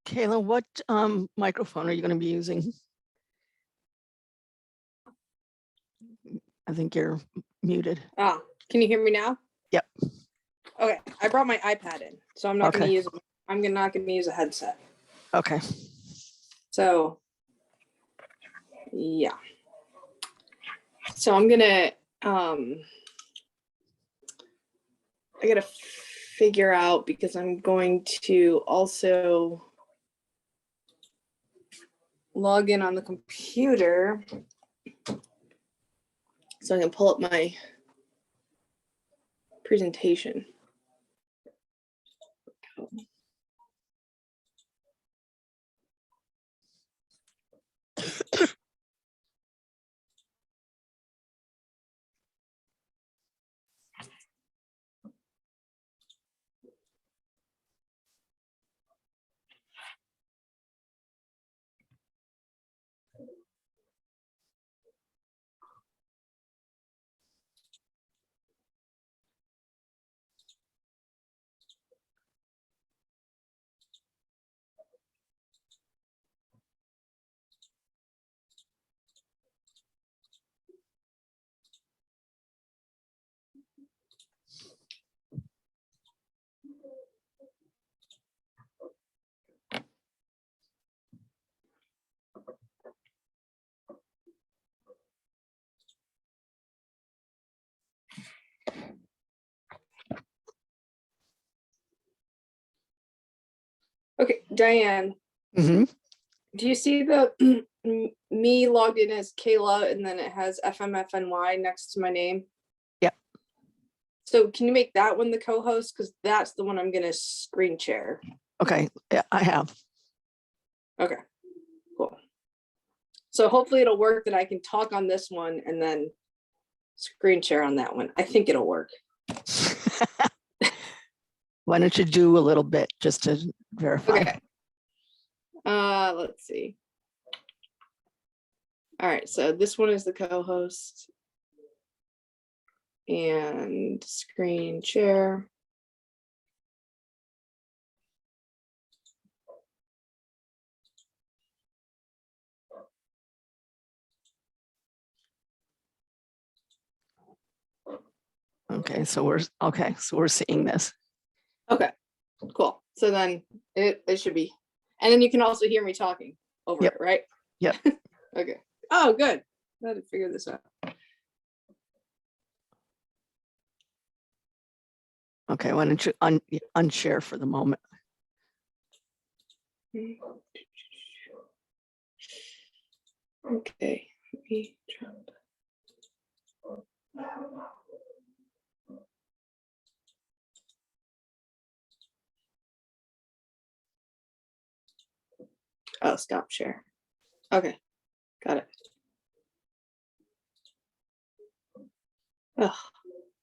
Kayla, what microphone are you going to be using? I think you're muted. Oh, can you hear me now? Yep. Okay, I brought my iPad in, so I'm not going to Okay. use. I'm not going to use a headset. Okay. So, yeah. So I'm gonna. I gotta figure out because I'm going to also log in on the computer so I can pull up my presentation. Okay, Diane. Mm-hmm. Do you see the me logged in as Kayla and then it has FMFNY next to my name? Yep. So can you make that one the co-host? Because that's the one I'm going to screen share. Okay. Yeah, I have. Okay, cool. So hopefully it'll work that I can talk on this one and then screen share on that one. I think it'll work. Why don't you do a little bit just to verify? Okay. Let's see. All right, so this one is the co-host and screen share. Okay, so we're seeing this. Okay, cool. So then it should be, and then you can also hear me talking over Yep. it, right? Yep. Okay. Oh, good. I had to figure this out. Okay, why don't you unshare for the moment? Okay. Let me try. Oh, stop share. Okay, got it. Oh,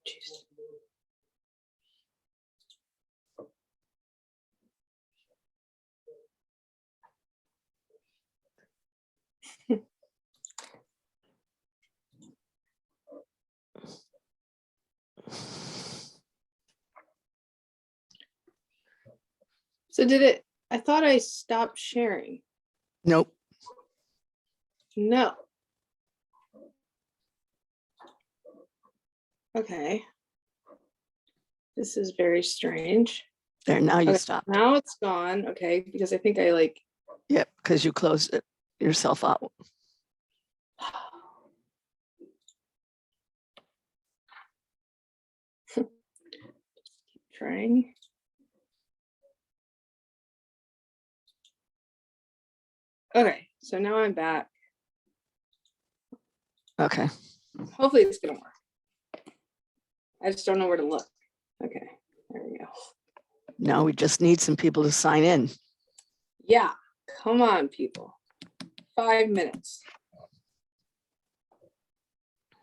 jeez. So did it? I thought I stopped sharing. Nope. No. Okay. This is very strange. There, now you Okay, stopped. now it's gone. Okay, because I think I like. Yep, because you closed it yourself out. Keep trying. Okay, so now I'm back. Okay. Hopefully it's gonna work. I just don't know where to look. Okay, there we go. Now we just need some people to sign in. Yeah, come on, people. 5 minutes.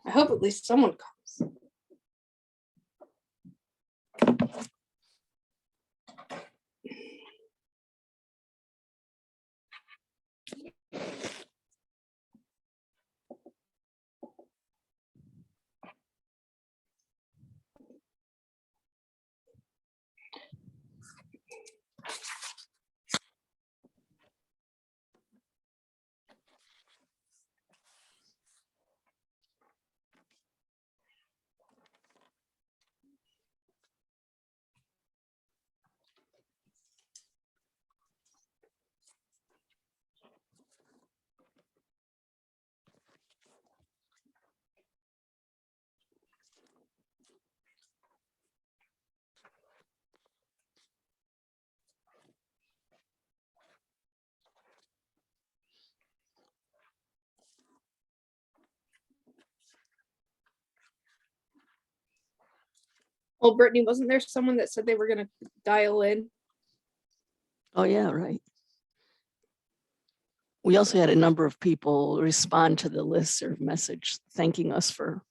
I hope at least someone comes. Well, Brittany, wasn't there someone that said they were gonna dial in? Oh, yeah, right. We also had a number of people respond to the listserv message thanking us for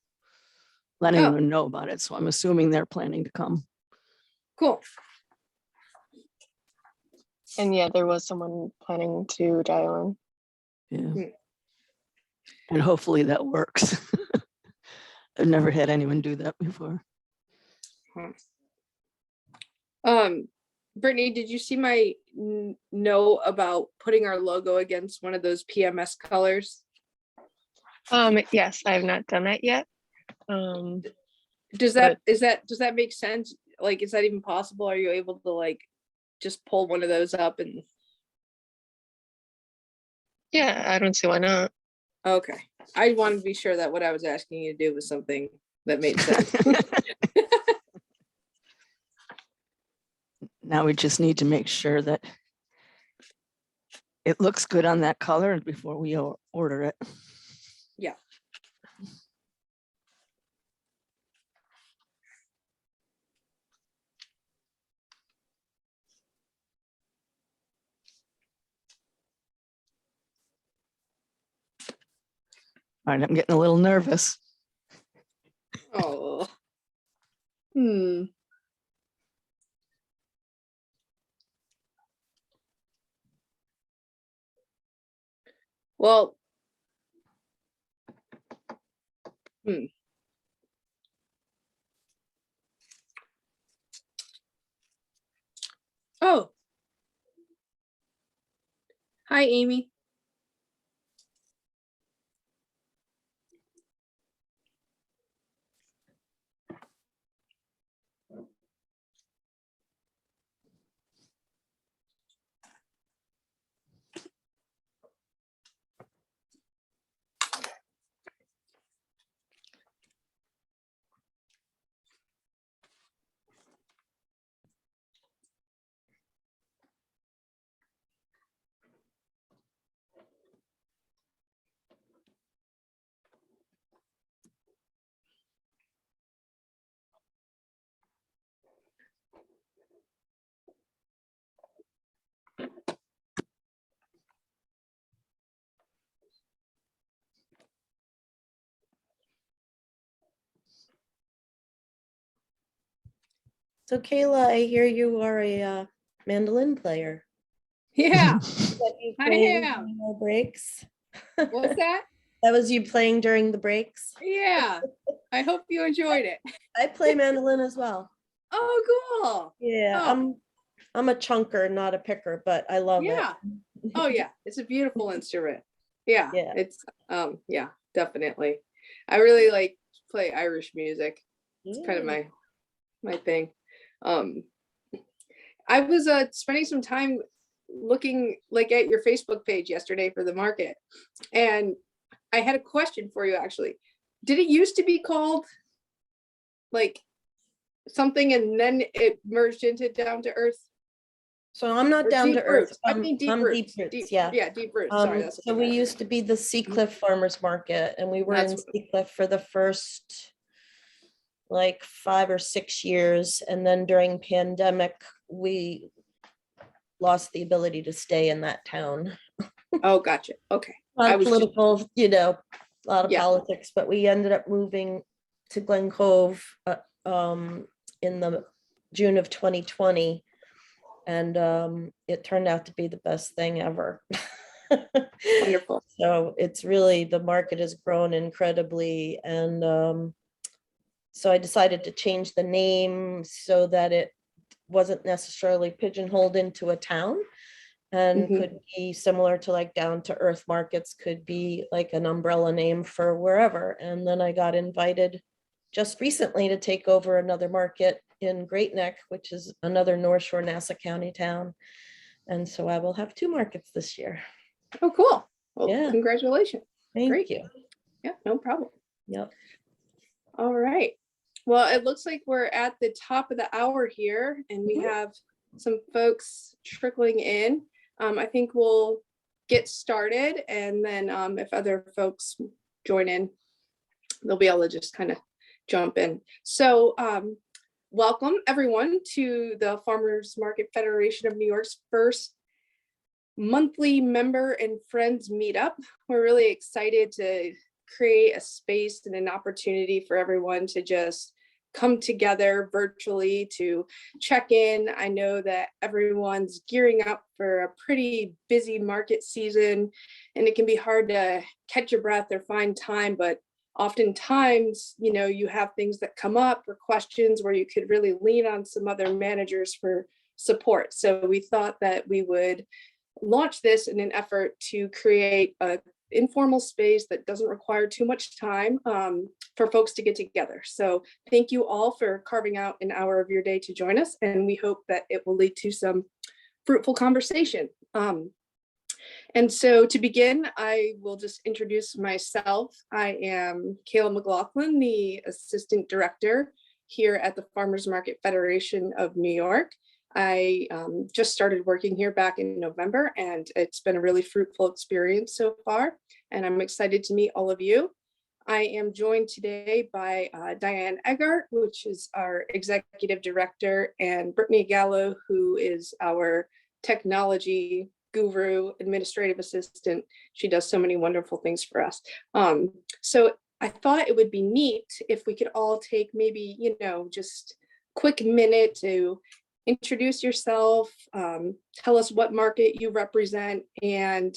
letting Oh. them know about it. So I'm assuming they're planning to come. Cool. And yeah, there was someone planning to dial in. Yeah. Hmm. And hopefully that works. I've never had anyone do that before. Brittany, did you see my note about putting our logo against one of those PMS colors? Yes, I have not done that yet. Does that make sense? Like, is that even possible? Are you able to like just pull one of those up and? Yeah, I don't see why not. Okay, I wanted to be sure that what I was asking you to do was something that made sense. Now we just need to make sure that it looks good on that color before we order it. Yeah. All right, I'm getting a little nervous. Oh. Well. Oh. Hi, Amy. So Kayla, I hear you are a mandolin player. Yeah, That you I playing am. during the breaks? What's that? That was you playing during the breaks? Yeah, I hope you enjoyed it. I play mandolin as well. Oh, cool. Yeah, Oh. I'm a chunker, not a picker, but I love Yeah. it. Oh yeah, it's a beautiful instrument. Yeah, Yeah. it's yeah, definitely. I really like to play Irish music. It's kind of my thing. I was spending some time looking like at your Facebook page yesterday for the market, and I had a question for you actually. Did it used to be called like something and then it merged into Down to Earth? So I'm not Or down Deep to earth. Roots? I mean Deep I'm Roots. deep roots. Deep, Yeah. yeah, Deep Roots. Sorry, that's So what I we meant. used to be the Seacliff Farmers Market, and we were in That's what- Seacliff for the first like 5 or 6 years, and then during pandemic we lost the ability to stay in that town. Oh, gotcha. Okay. A lot I of was just- political, a lot of Yeah. politics, but we ended up moving to Glen Cove in the June of 2020. And it turned out to be the best thing ever. Wonderful. So it's really, the market has grown incredibly. And so I decided to change the name so that it wasn't necessarily pigeonholed into a town, and Mhm. could be similar to like Down to Earth markets, could be like an umbrella name for wherever. And then I got invited just recently to take over another market in Great Neck, which is another North Shore Nassau County town. And so I will have 2 markets this year. Oh, cool. Well, Yeah. congratulations. Thank Great. you. Yeah, no problem. Yep. All right. Well, it looks like we're at the top of the hour here, and we Mhm. have some folks trickling in. I think we'll get started, and then if other folks join in, they'll be able to just kind of jump in. So welcome everyone to the Farmers Market Federation of New York's first monthly member and friends meetup. We're really excited to create a space and an opportunity for everyone to just come together virtually to check in. I know that everyone's gearing up for a pretty busy market season, and it can be hard to catch your breath or find time, but oftentimes, you know, you have things that come up or questions where you could really lean on some other managers for support. So we thought that we would launch this in an effort to create a informal space that doesn't require too much time for folks to get together. So thank you all for carving out an hour of your day to join us, and we hope that it will lead to some fruitful conversation. And so to begin, I will just introduce myself. I am Kayla McLaughlin, the Assistant Director here at the Farmers Market Federation of New York. I just started working here back in November, and it's been a really fruitful experience so far, and I'm excited to meet all of you. I am joined today by Diane Eggart, which is our Executive Director, and Brittany Gallo, who is our Technology Guru, Administrative Assistant. She does so many wonderful things for us. So I thought it would be neat if we could all take maybe, you know, just quick minute to introduce yourself, tell us what market you represent, and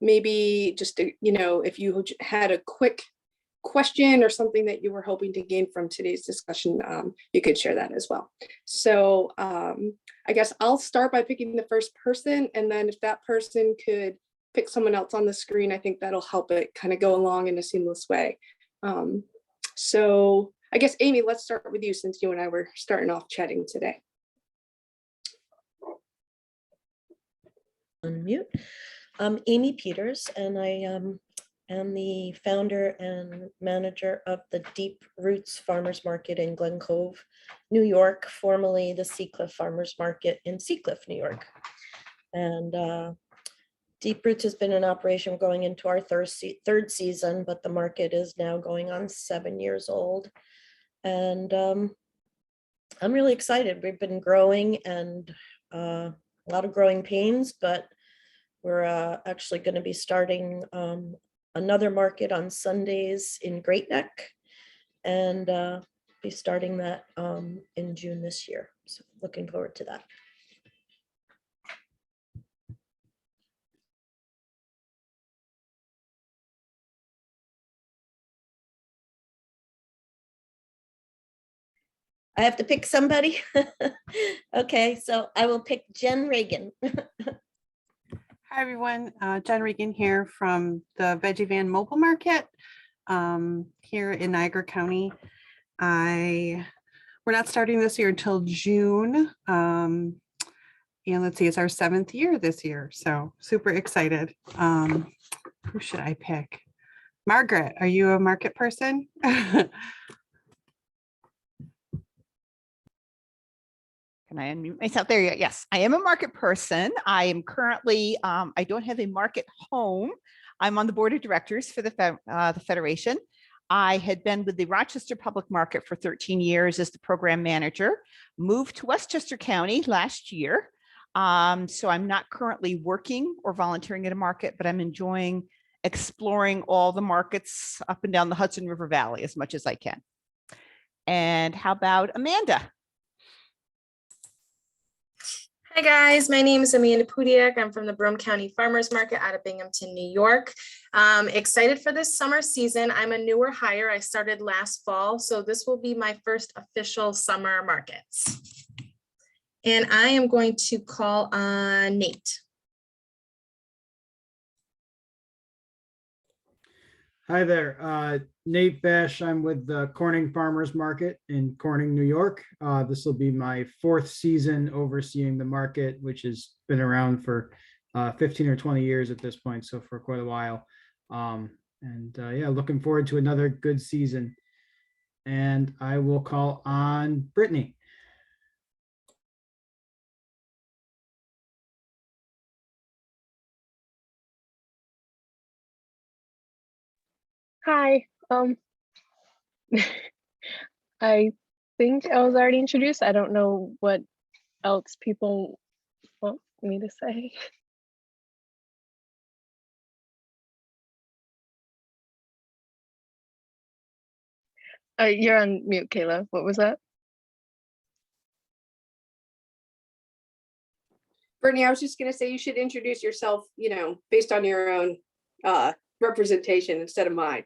maybe just, you know, if you had a quick question or something that you were hoping to gain from today's discussion, you could share that as well. So I guess I'll start by picking the first person, and then if that person could pick someone else on the screen, I think that'll help it kind of go along in a seamless way. So I guess, Amy, let's start with you since you and I were starting off chatting today. Unmute. I'm Amy Peters, and I am the founder and manager of the Deep Roots Farmers Market in Glen Cove, New York, formerly the Seacliff Farmers Market in Seacliff, New York. And Deep Roots has been in operation going into our third season, but the market is now going on 7 years old. And I'm really excited. We've been growing, and a lot of growing pains, but we're actually going to be starting another market on Sundays in Great Neck, and be starting that in June this year. So looking forward to that. I have to pick somebody. Okay, so I will pick Jen Reagan. Hi, everyone. Jen Regan here from the Veggie Van Mobile Market here in Niagara County. We're not starting this year until June. And let's see, it's our 7th year this year. So super excited. Who should I pick? Margaret, are you a market person? Can I unmute myself? There you go. Yes, I am a market person. I am currently, I don't have a market home. I'm on the board of directors for the Federation. I had been with the Rochester Public Market for 13 years as the program manager, moved to Westchester County last year. So I'm not currently working or volunteering at a market, but I'm enjoying exploring all the markets up and down the Hudson River Valley as much as I can. And how about Amanda? Hi guys, my name is Amanda Pudiak. I'm from the Broome County Farmers Market out of Binghamton, New York. Excited for this summer season. I'm a newer hire. I started last fall, so this will be my first official summer markets. And I am going to call on Nate. Hi there, Nate Bash. I'm with the Corning Farmers Market in Corning, New York. This will be my 4th season overseeing the market, which has been around for 15 or 20 years at this point, so for quite a while. Yeah, looking forward to another good season. And I will call on Brittany. Hi. I think I was already introduced. I don't know what else people want me to say. You're on mute, Kayla. What was that? Brittany, I was just gonna say you should introduce yourself, based on your own representation instead of mine.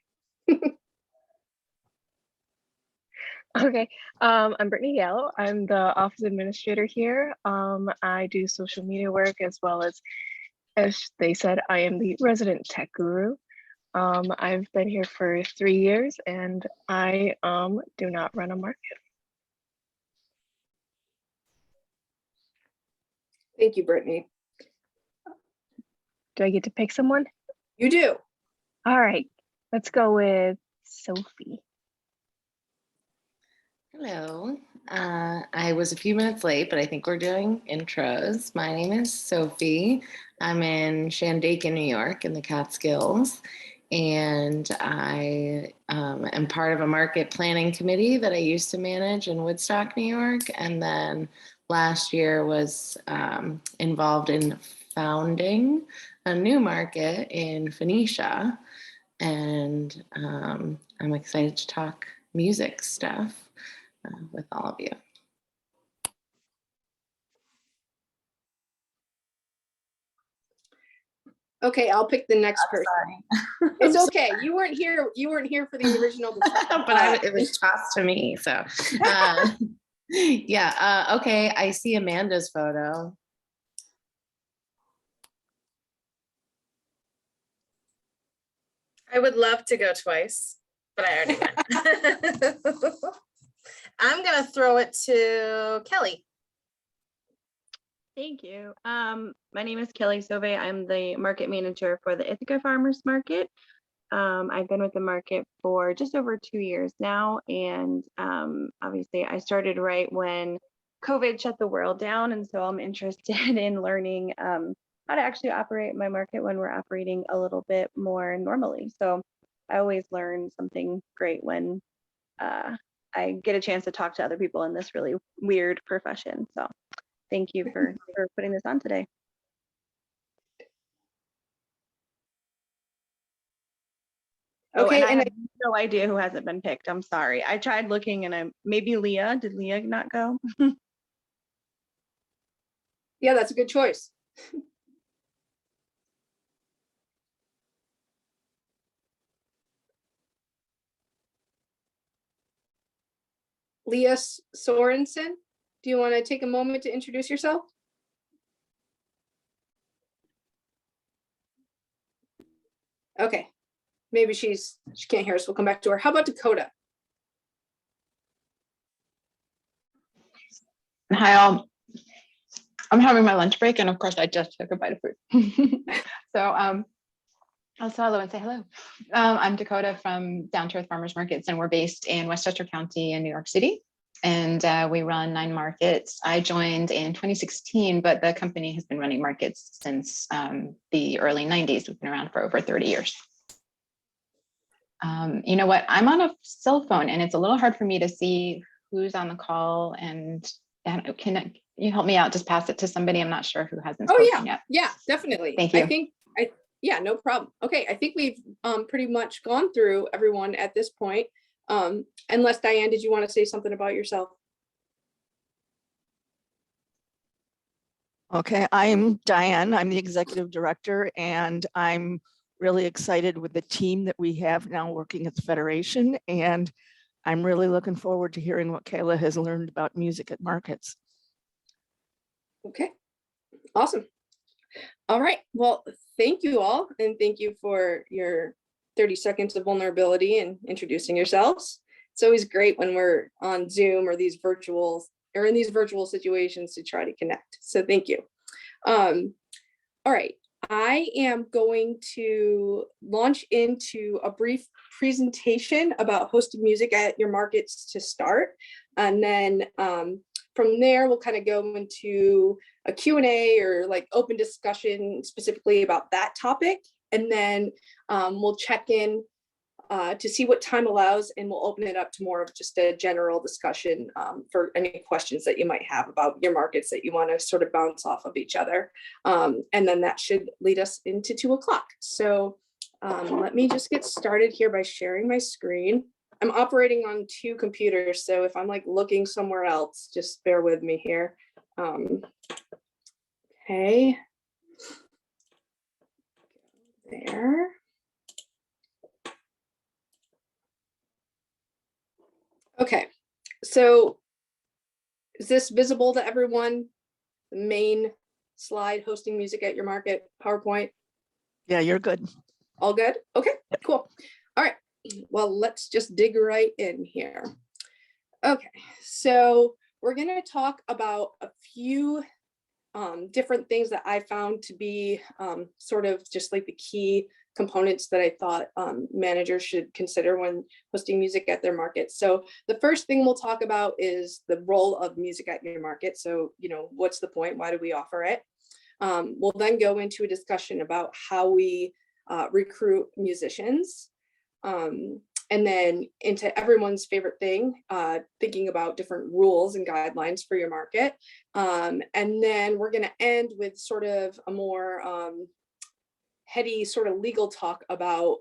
Okay, I'm Brittany Gallo. I'm the office administrator here. I do social media work as well as they said, I am the resident tech guru. I've been here for 3 years and I do not run a market. Thank you, Brittany. Do I get to pick someone? You do. All right, let's go with Sophie. Hello. I was a few minutes late, but I think we're doing intros. My name is Sophie. I'm in Shandaken, New York, in the Catskills, and I am part of a market planning committee that I used to manage in Woodstock, New York, and then last year was involved in founding a new market in Phoenicia, and I'm excited to talk music stuff with all of you. Okay, I'll pick the next person. It's okay. You weren't here. You weren't here for the original. But it was tossed to me. So, yeah. Okay, I see Amanda's photo. I would love to go twice, but I already went. I'm gonna throw it to Kelly. Thank you. My name is Kelly Sove. I'm the market manager for the Ithaca Farmers Market. I've been with the market for just over 2 years now. And obviously I started right when COVID shut the world down. And so I'm interested in learning how to actually operate my market when we're operating a little bit more normally. So I always learn something great when I get a chance to talk to other people in this really weird profession. So thank you for putting this on today. Okay, and I and have no idea who hasn't been picked. I'm sorry. I tried looking and maybe Leah. Did Leah not go? yeah, that's a good choice. Leah Sorensen, do you want to take a moment to introduce yourself? Okay, maybe she can't hear us. We'll come back to her. How about Dakota? Hi all. I'm having my lunch break, and of course I just took a bite of food. So I'll say hello and say hello. I'm Dakota from Down to Earth Farmers Markets, and we're based in Westchester County in New York City. And we run 9 markets. I joined in 2016, but the company has been running markets since the early 90s. We've been around for over 30 years. You know what? I'm on a cell phone, and it's a little hard for me to see who's on the call. And can you help me out? Just pass it to somebody. I'm not sure who hasn't spoken yet. Yeah, definitely. Thank you. Yeah, no problem. Okay, I think we've pretty much gone through everyone at this point. Unless Diane, did you want to say something about yourself? Okay, I'm Diane. I'm the executive director, and I'm really excited with the team that we have now working at the Federation. And I'm really looking forward to hearing what Kayla has learned about music at markets. Okay, awesome. All right, well, thank you all, and thank you for your 30 seconds of vulnerability and introducing yourselves. It's always great when we're on Zoom or these virtual situations to try to connect. So thank you. All right, I am going to launch into a brief presentation about hosted music at your markets to start. And then from there, we'll kind of go into a Q&A or like open discussion specifically about that topic. And then we'll check in to see what time allows, and we'll open it up to more of just a general discussion for any questions that you might have about your markets that you want to sort of bounce off of each other. And then that should lead us into 2 o'clock. So let me just get started here by sharing my screen. I'm operating on 2 computers, so if I'm like looking somewhere else, just bear with me here. Okay. There. Okay, so is this visible to everyone? The main slide, hosting music at your market, PowerPoint? Yeah, you're good. All good? Okay, cool. All right, well, let's just dig right in here. Okay, so we're gonna talk about a few different things that I found to be sort of just like the key components that I thought managers should consider when hosting music at their market. So the first thing we'll talk about is the role of music at your market. So, you know, what's the point? Why do we offer it? We'll then go into a discussion about how we recruit musicians. And then into everyone's favorite thing, thinking about different rules and guidelines for your market. And then we're going to end with sort of a more heady sort of legal talk about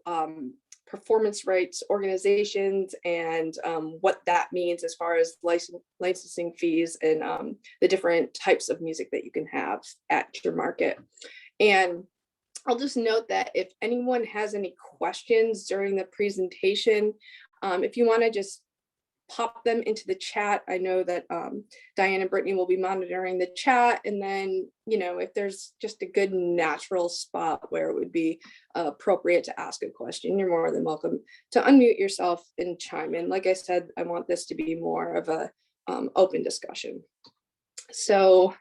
performance rights organizations and what that means as far as licensing fees and the different types of music that you can have at your market. And I'll just note that if anyone has any questions during the presentation, if you want to just pop them into the chat. I know that Diane and Brittany will be monitoring the chat. And then, you know, if there's just a good natural spot where it would be appropriate to ask a question, you're more than welcome to unmute yourself and chime in. Like I said, I want this to be more of a open discussion. So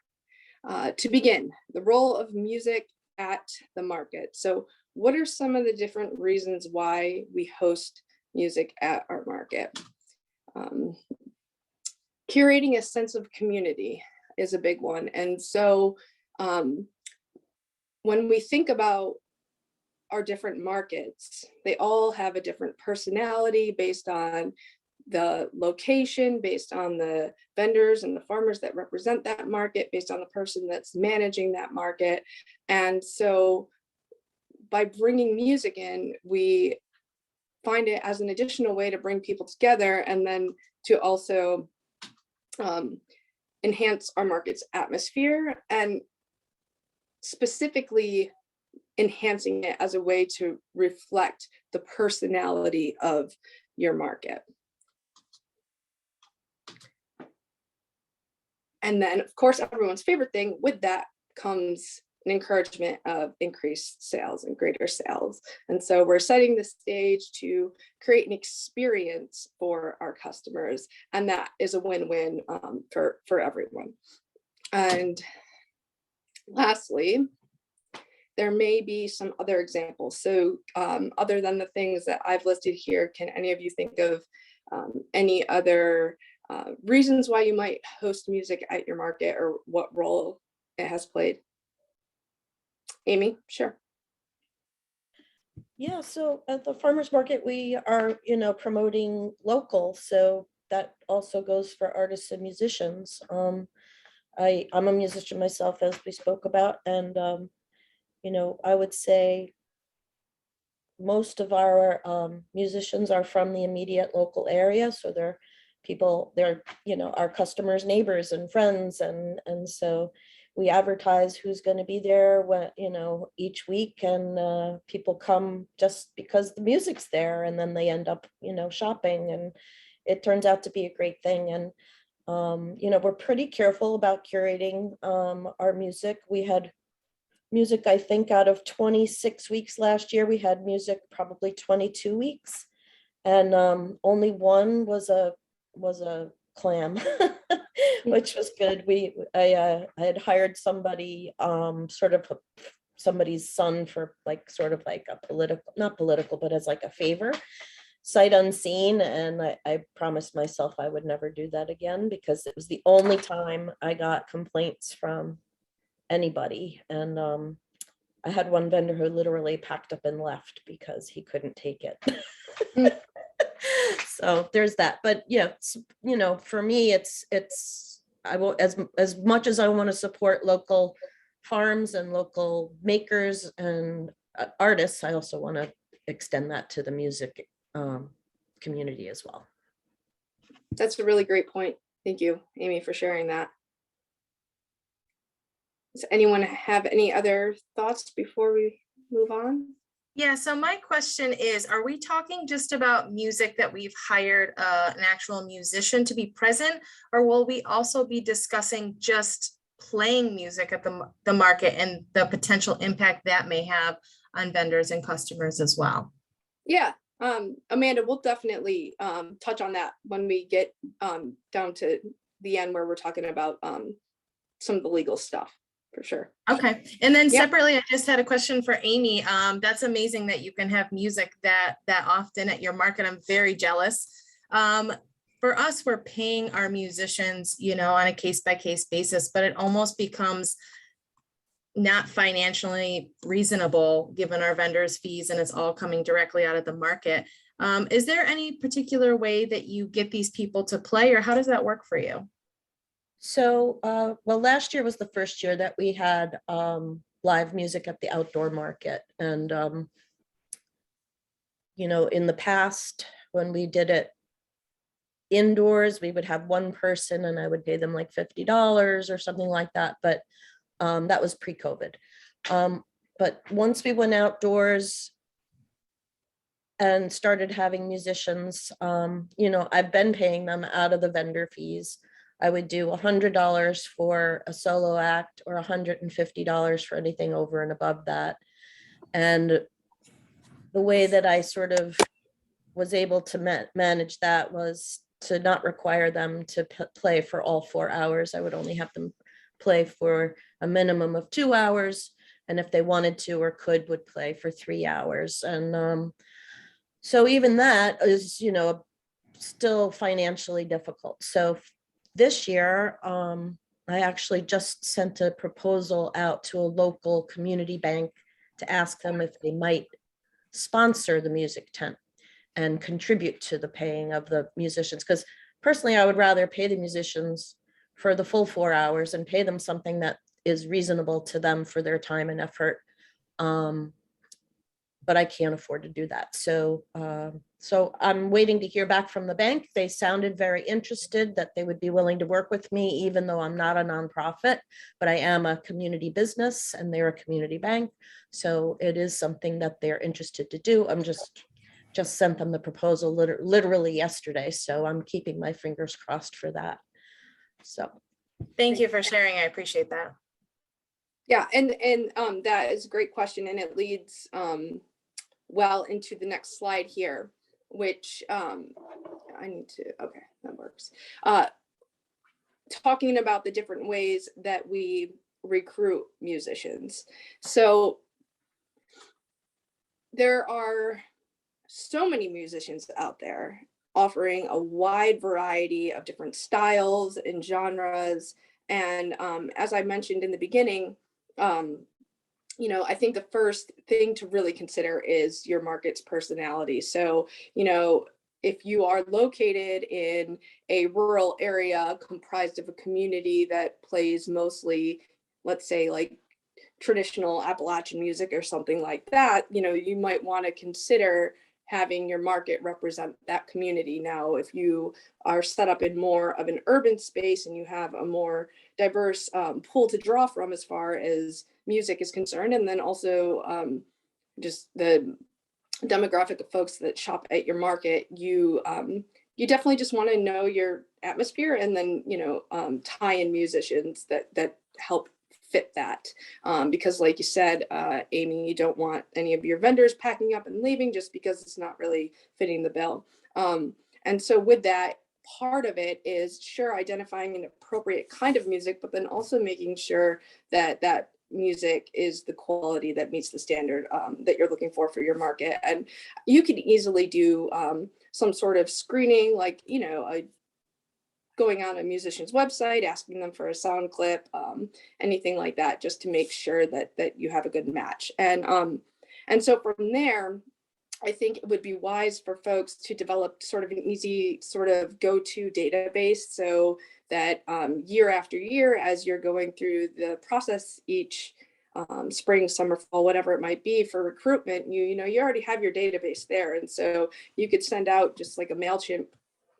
to begin, the role of music at the market. So what are some of the different reasons why we host music at our market? Curating a sense of community is a big one. And so when we think about our different markets, they all have a different personality based on the location, based on the vendors and the farmers that represent that market, based on the person that's managing that market. And so by bringing music in, we find it as an additional way to bring people together and then to also enhance our market's atmosphere, and specifically enhancing it as a way to reflect the personality of your market. And then, of course, everyone's favorite thing, with that comes an encouragement of increased sales and greater sales. And so we're setting the stage to create an experience for our customers. And that is a win-win for everyone. And lastly, there may be some other examples. So other than the things that I've listed here, can any of you think of any other reasons why you might host music at your market, or what role it has played? Amy, sure. Yeah, so at the farmers market, we are, promoting local. So that also goes for artists and musicians. I'm a musician myself, as we spoke about, and I would say most of our musicians are from the immediate local area. So they're our customers, neighbors and friends. And so we advertise who's going to be there when, each week, and people come just because the music's there, and then they end up, shopping, and it turns out to be a great thing. And, we're pretty careful about curating our music. We had music, I think, out of 26 weeks last year, we had music probably 22 weeks. And only one was a clam, which was good. I had hired somebody, sort of somebody's son, for sort of like a not political, but as like a favor, sight unseen. And I promised myself I would never do that again, because it was the only time I got complaints from anybody. And I had one vendor who literally packed up and left because he couldn't take it. So there's that. But yeah, for me, I will, as much as I want to support local farms and local makers and artists, I also want to extend that to the music community as well. That's a really great point. Thank you, Amy, for sharing that. Does anyone have any other thoughts before we move on? Yeah, so my question is, are we talking just about music that we've hired an actual musician to be present, or will we also be discussing just playing music at the market and the potential impact that may have on vendors and customers as well? Yeah, Amanda, we'll definitely touch on that when we get down to the end where we're talking about some of the legal stuff, for sure. Okay, and then Yep. separately, I just had a question for Amy. That's amazing that you can have music that often at your market. I'm very jealous. For us, we're paying our musicians, on a case-by-case basis, but it almost becomes not financially reasonable given our vendors' fees, and it's all coming directly out of the market. Is there any particular way that you get these people to play, or how does that work for you? So, well, last year was the first year that we had live music at the outdoor market. And, in the past, when we did it indoors, we would have one person and I would pay them like $50 or something like that. But that was pre-COVID. But once we went outdoors and started having musicians, I've been paying them out of the vendor fees. I would do $100 for a solo act or $150 for anything over and above that. And the way that I sort of was able to manage that was to not require them to play for all 4 hours. I would only have them play for a minimum of 2 hours. And if they wanted to or could, would play for 3 hours. And so even that is, still financially difficult. So this year, I actually just sent a proposal out to a local community bank to ask them if they might sponsor the music tent and contribute to the paying of the musicians. Because personally, I would rather pay the musicians for the full 4 hours and pay them something that is reasonable to them for their time and effort. But I can't afford to do that. So I'm waiting to hear back from the bank. They sounded very interested that they would be willing to work with me, even though I'm not a nonprofit, but I am a community business and they're a community bank. So it is something that they're interested to do. I'm just sent them the proposal literally yesterday. So I'm keeping my fingers crossed for that. So. Thank you for sharing. I appreciate that. Yeah, and that is a great question, and it leads well into the next slide here, which okay, that works. Talking about the different ways that we recruit musicians. So there are so many musicians out there offering a wide variety of different styles and genres. And as I mentioned in the beginning, I think the first thing to really consider is your market's personality. So, if you are located in a rural area comprised of a community that plays mostly, let's say, like traditional Appalachian music or something like that, you might want to consider having your market represent that community. Now, if you are set up in more of an urban space and you have a more diverse pool to draw from as far as music is concerned, and then also just the demographic of folks that shop at your market, you definitely just want to know your atmosphere, and then tie in musicians that help fit that, because like you said, Amy, you don't want any of your vendors packing up and leaving just because it's not really fitting the bill. And so with that, part of it is sure identifying an appropriate kind of music, but then also making sure that that music is the quality that meets the standard that you're looking for your market. And you can easily do some sort of screening, like going on a musician's website, asking them for a sound clip, anything like that, just to make sure that you have a good match. And so from there, I think it would be wise for folks to develop sort of an easy sort of go-to database so that year after year, as you're going through the process each spring, summer, fall, whatever it might be for recruitment, you know, you already have your database there. And so you could send out just like a MailChimp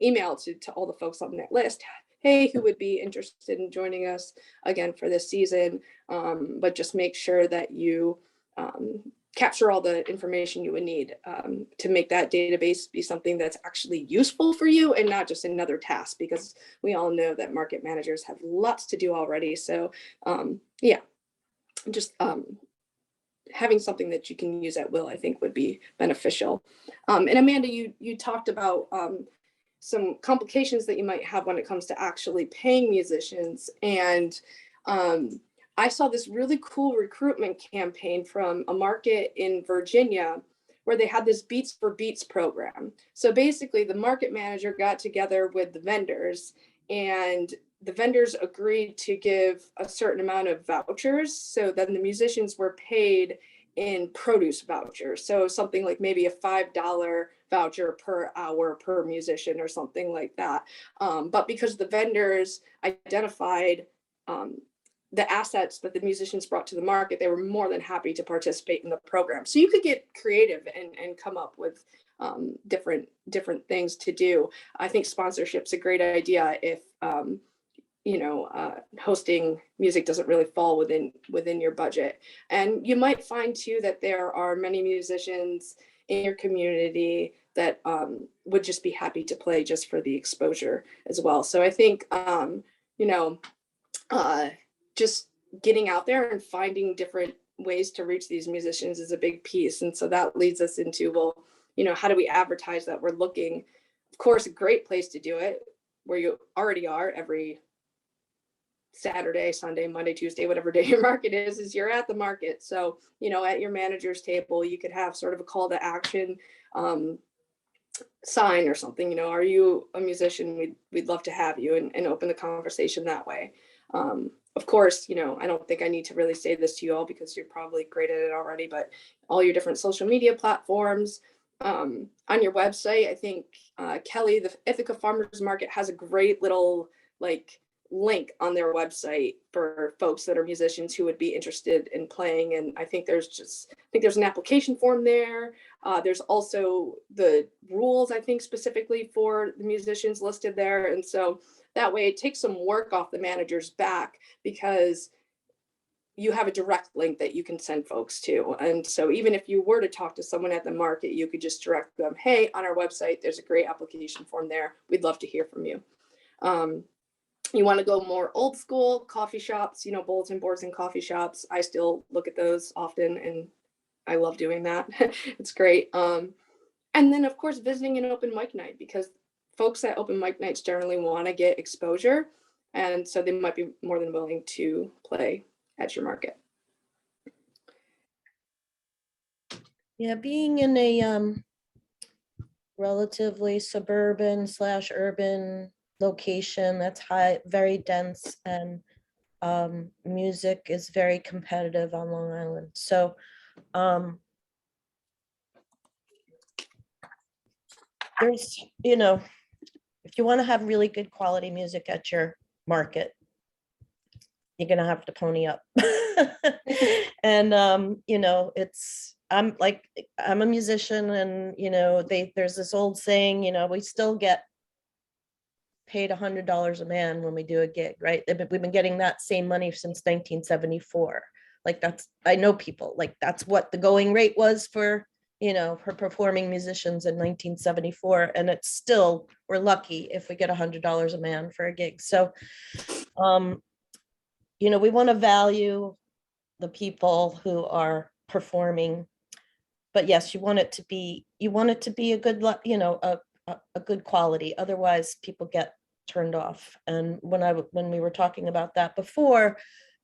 email to all the folks on that list. Hey, who would be interested in joining us again for this season? But just make sure that you capture all the information you would need to make that database be something that's actually useful for you and not just another task, because we all know that market managers have lots to do already. So yeah, just having something that you can use at will, I think would be beneficial. And Amanda, you talked about some complications that you might have when it comes to actually paying musicians. And I saw this really cool recruitment campaign from a market in Virginia where they had this Beats for Beats program. So basically the market manager got together with the vendors, and the vendors agreed to give a certain amount of vouchers. So then the musicians were paid in produce vouchers. So something like maybe a $5 voucher per hour per musician or something like that. But because the vendors identified the assets that the musicians brought to the market, they were more than happy to participate in the program. So you could get creative and come up with different things to do. I think sponsorship's a great idea if you know, hosting music doesn't really fall within your budget. And you might find too that there are many musicians in your community that would just be happy to play just for the exposure as well. So I think you know, just getting out there and finding different ways to reach these musicians is a big piece. And so that leads us into, well, you know, how do we advertise that we're looking? Of course, a great place to do it, where you already are every Saturday, Sunday, Monday, Tuesday, whatever day your market is you're at the market. So, you know, at your manager's table, you could have sort of a call to action sign or something, you know, are you a musician? We'd love to have you, and open the conversation that way. Of course, you know, I don't think I need to really say this to you all because you're probably great at it already, but all your different social media platforms, on your website, I think Kelly, the Ithaca Farmers Market has a great little like link on their website for folks that are musicians who would be interested in playing. And I think there's an application form there. There's also the rules, I think, specifically for the musicians listed there. And so that way it takes some work off the manager's back, because you have a direct link that you can send folks to. And so even if you were to talk to someone at the market, you could just direct them, hey, on our website, there's a great application form there. We'd love to hear from you. You want to go more old school, coffee shops, you know, bulletin boards and coffee shops. I still look at those often and I love doing that. It's great. And then of course, visiting an open mic night, because folks at open mic nights generally want to get exposure. And so they might be more than willing to play at your market. Yeah, being in a relatively suburban / urban location that's very dense, and music is very competitive on Long Island. So there's, you know, if you want to have really good quality music at your market, you're gonna have to pony up. And you know, I'm a musician, and you know, there's this old saying, you know, we still get paid $100 a man when we do a gig, right? We've been getting that same money since 1974. Like I know people, like that's what the going rate was for, you know, for performing musicians in 1974. And it's still, we're lucky if we get $100 a man for a gig. So, you know, we want to value the people who are performing, but yes, you want it to be a good, you know, a good quality. Otherwise people get turned off. And when we were talking about that before,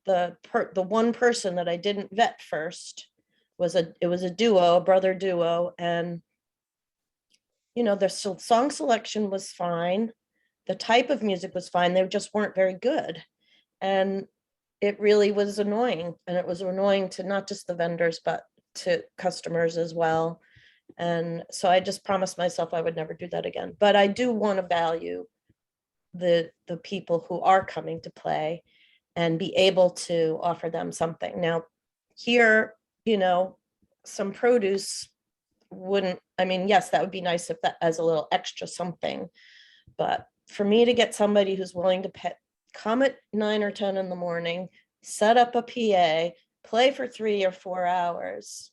the one person that I didn't vet first was a duo, a brother duo. And, you know, their song selection was fine. The type of music was fine. They just weren't very good. And it really was annoying. And it was annoying to not just the vendors, but to customers as well. And so I just promised myself I would never do that again. But I do want to value the people who are coming to play and be able to offer them something. Now, here, you know, some produce wouldn't, I mean, yes, that would be nice if that as a little extra something. But for me to get somebody who's willing to come at 9 or 10 in the morning, set up a PA, play for 3 or 4 hours,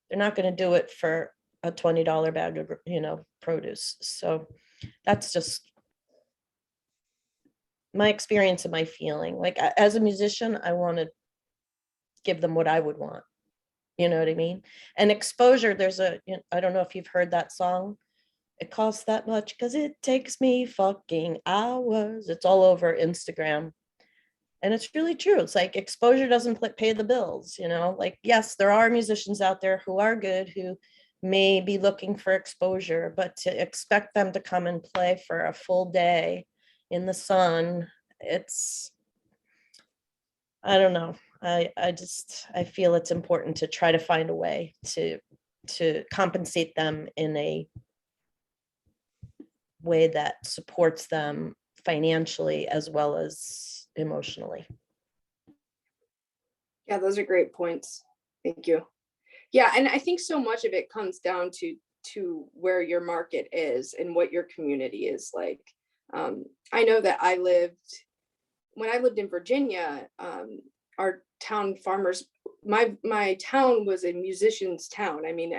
they're not going to do it for a $20 bag of, you know, produce. So that's just my experience and my feeling. Like as a musician, I want to give them what I would want. You know what I mean? And exposure, there's a, I don't know if you've heard that song. It costs that much because it takes me fucking hours. It's all over Instagram. And it's really true. It's like exposure doesn't pay the bills, you know, like, yes, there are musicians out there who are good, who may be looking for exposure, but to expect them to come and play for a full day in the sun, it's, I don't know. I feel it's important to try to find a way to compensate them in a way that supports them financially as well as emotionally. Yeah, those are great points. Thank you. Yeah, and I think so much of it comes down to where your market is and what your community is like. I know that when I lived in Virginia, our town farmers, my town was a musician's town. I mean,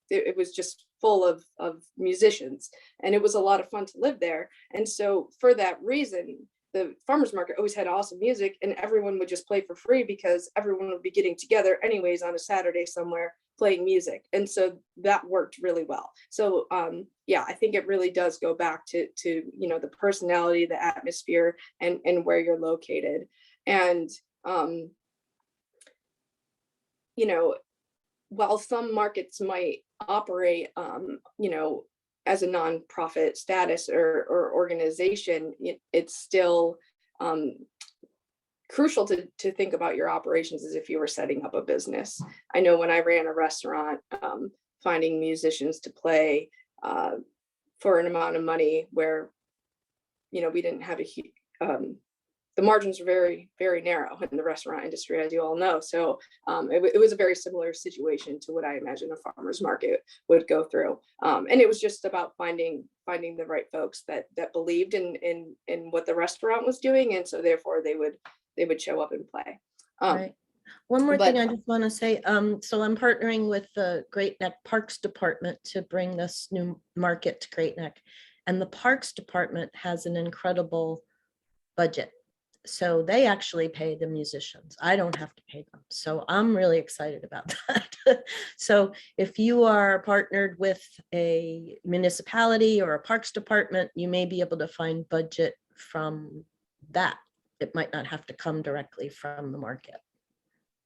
it was just full of musicians, and it was a lot of fun to live there. And so for that reason, the farmers market always had awesome music, and everyone would just play for free because everyone would be getting together anyways on a Saturday somewhere playing music. And so that worked really well. So yeah, I think it really does go back to you know, the personality, the atmosphere, and where you're located. And you know, while some markets might operate you know, as a nonprofit status or organization, it's still crucial to think about your operations as if you were setting up a business. I know when I ran a restaurant, finding musicians to play for an amount of money where, you know, we didn't have the margins were very, very narrow in the restaurant industry, as you all know. So it was a very similar situation to what I imagine a farmer's market would go through. And it was just about finding the right folks that believed in what the restaurant was doing. And so therefore they would show up and play. Right. One more thing I just want to say. So I'm partnering with the Great Neck Parks Department to bring this new market to Great Neck. And the Parks Department has an incredible budget. So they actually pay the musicians. I don't have to pay them. So I'm really excited about that. So if you are partnered with a municipality or a parks department, you may be able to find budget from that. It might not have to come directly from the market.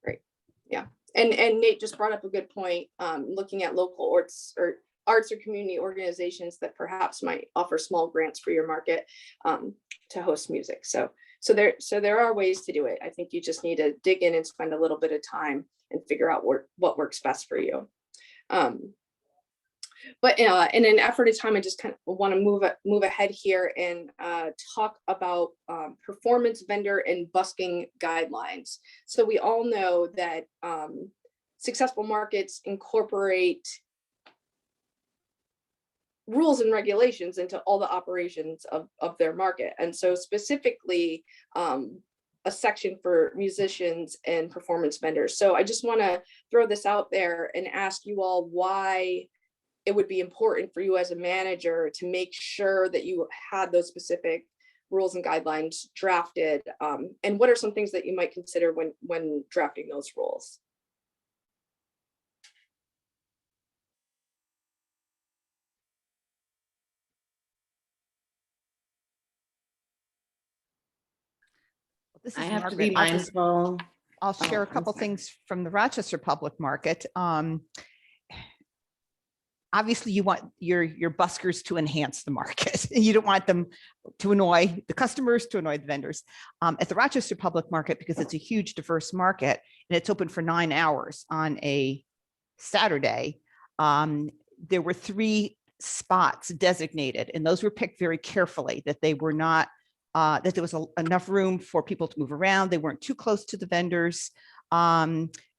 Right. Yeah. And Nate just brought up a good point, looking at local arts or community organizations that perhaps might offer small grants for your market to host music. So there are ways to do it. I think you just need to dig in and spend a little bit of time and figure out what works best for you. But in an effort of time, I just kind of want to move ahead here and talk about performance vendor and busking guidelines. So we all know that successful markets incorporate rules and regulations into all the operations of their market. And so specifically a section for musicians and performance vendors. So I just want to throw this out there and ask you all why it would be important for you as a manager to make sure that you had those specific rules and guidelines drafted. And what are some things that you might consider when drafting those rules? This I is have to be Margaret. mindful. I'll share a I'm couple sorry. things from the Rochester public market. Obviously, you want your buskers to enhance the market. You don't want them to annoy the customers, to annoy the vendors. At the Rochester public market, because it's a huge, diverse market, and it's open for 9 hours on a Saturday, there were 3 spots designated, and those were picked very carefully, that they were not, that there was enough room for people to move around. They weren't too close to the vendors,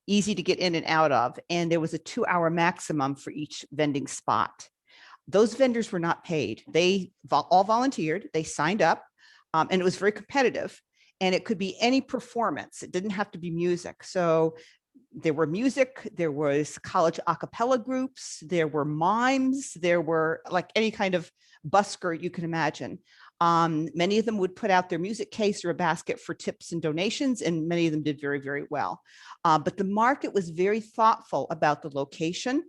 easy to get in and out of. And there was a 2-hour maximum for each vending spot. Those vendors were not paid. They all volunteered, they signed up, and it was very competitive. And it could be any performance. It didn't have to be music. So there were music, there was college a cappella groups, there were mimes, there were like any kind of busker you can imagine. Many of them would put out their music case or a basket for tips and donations, and many of them did very, very well. But the market was very thoughtful about the location,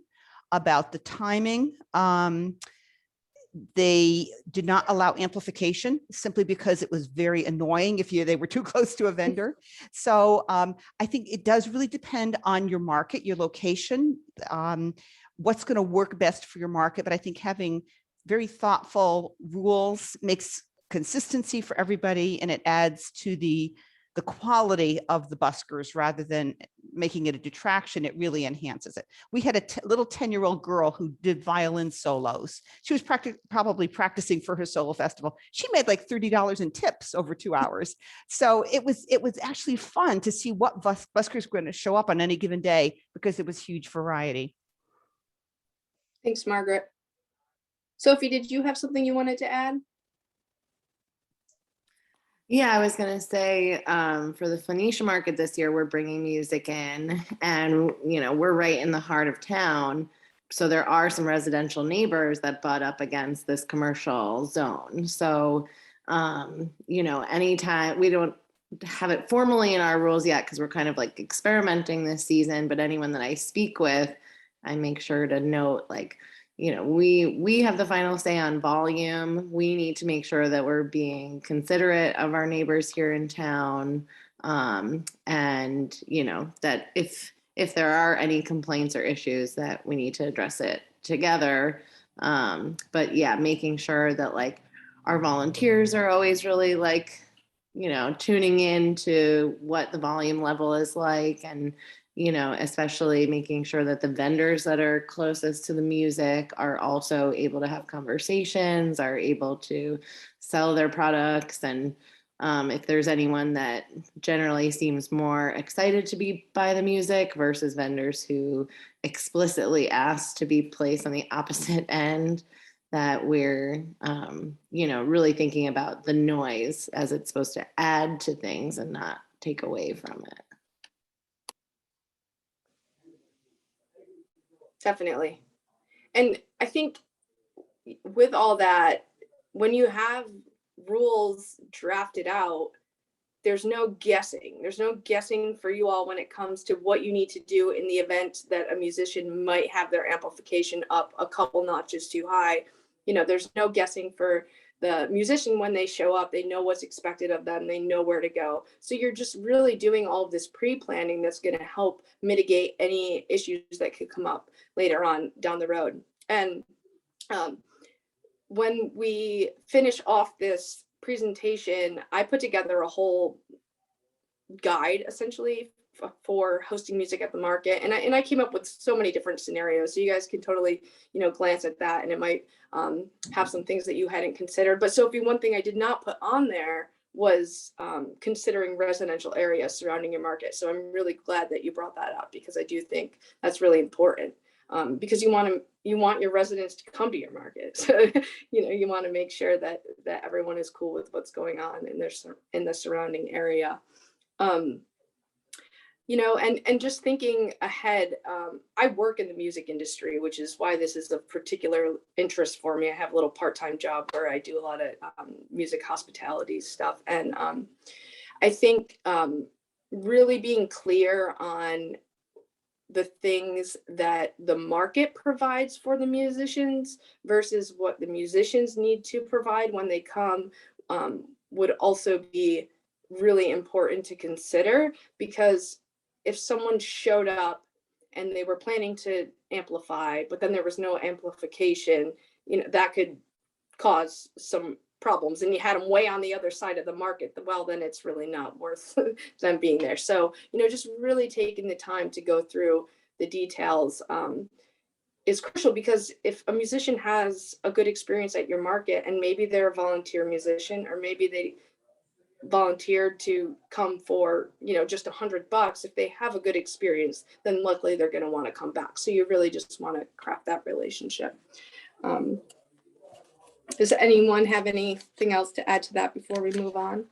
about the timing. They did not allow amplification simply because it was very annoying if they were too close to a vendor. So I think it does really depend on your market, your location, what's going to work best for your market. But I think having very thoughtful rules makes consistency for everybody, and it adds to the quality of the buskers rather than making it a detraction. It really enhances it. We had a little 10-year-old girl who did violin solos. She was probably practicing for her solo festival. She made like $30 in tips over 2 hours. So it was actually fun to see what buskers were going to show up on any given day, because it was huge variety. Thanks, Margaret. Sophie, did you have something you wanted to add? Yeah, I was going to say for the Phoenicia market this year, we're bringing music in, and, we're right in the heart of town. So there are some residential neighbors that butt up against this commercial zone. So, anytime, we don't have it formally in our rules yet because we're kind of like experimenting this season, but anyone that I speak with, I make sure to note, like, we have the final say on volume. We need to make sure that we're being considerate of our neighbors here in town. And, that if there are any complaints or issues, that we need to address it together. But yeah, making sure that like our volunteers are always really like, tuning in to what the volume level is like, and especially making sure that the vendors that are closest to the music are also able to have conversations, are able to sell their products. And if there's anyone that generally seems more excited to be by the music versus vendors who explicitly ask to be placed on the opposite end, that we're, really thinking about the noise as it's supposed to add to things and not take away from it. Definitely. And I think with all that, when you have rules drafted out, there's no guessing. There's no guessing for you all when it comes to what you need to do in the event that a musician might have their amplification up a couple notches too high. There's no guessing for the musician when they show up. They know what's expected of them. They know where to go. So you're just really doing all of this pre-planning that's going to help mitigate any issues that could come up later on down the road. And when we finish off this presentation, I put together a whole guide essentially for hosting music at the market, and I came up with so many different scenarios, so you guys can totally glance at that, and it might have some things that you hadn't considered. But Sophie, one thing I did not put on there was considering residential areas surrounding your market. So I'm really glad that you brought that up, because I do think that's really important, because you want your residents to come to your market. So you want to make sure that everyone is cool with what's going on in the surrounding area. And just thinking ahead, I work in the music industry, which is why this is of particular interest for me. I have a little part-time job where I do a lot of music hospitality stuff. And I think really being clear on the things that the market provides for the musicians versus what the musicians need to provide when they come would also be really important to consider, because if someone showed up and they were planning to amplify, but then there was no amplification, that could cause some problems, and you had them way on the other side of the market, well, then it's really not worth them being there. So, just really taking the time to go through the details is crucial, because if a musician has a good experience at your market, and maybe they're a volunteer musician, or maybe they volunteered to come for, you know, just $100, if they have a good experience, then luckily they're going to want to come back. So you really just want to craft that relationship. Does anyone have anything else to add to that before we move on?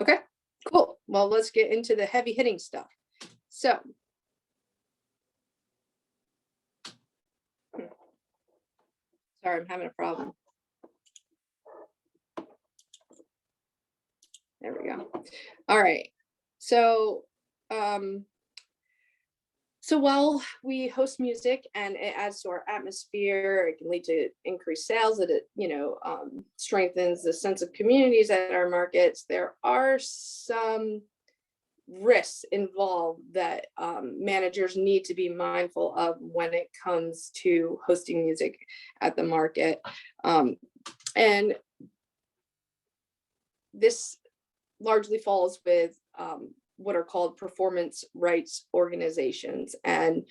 Okay, cool. Well, let's get into the heavy hitting stuff. So, sorry, I'm having a problem. There we go. All right. So, while we host music and it adds to our atmosphere, it can lead to increased sales, that it, you know, strengthens the sense of communities at our markets. There are some risks involved that managers need to be mindful of when it comes to hosting music at the market. And this largely falls with what are called performance rights organizations. And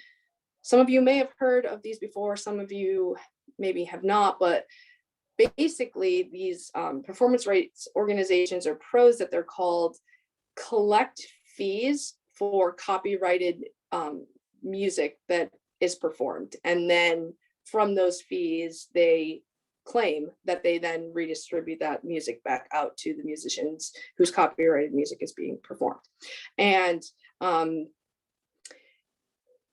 some of you may have heard of these before, some of you maybe have not, but basically these performance rights organizations, or pros that they're called, collect fees for copyrighted music that is performed. And then from those fees, they claim that they then redistribute that music back out to the musicians whose copyrighted music is being performed. And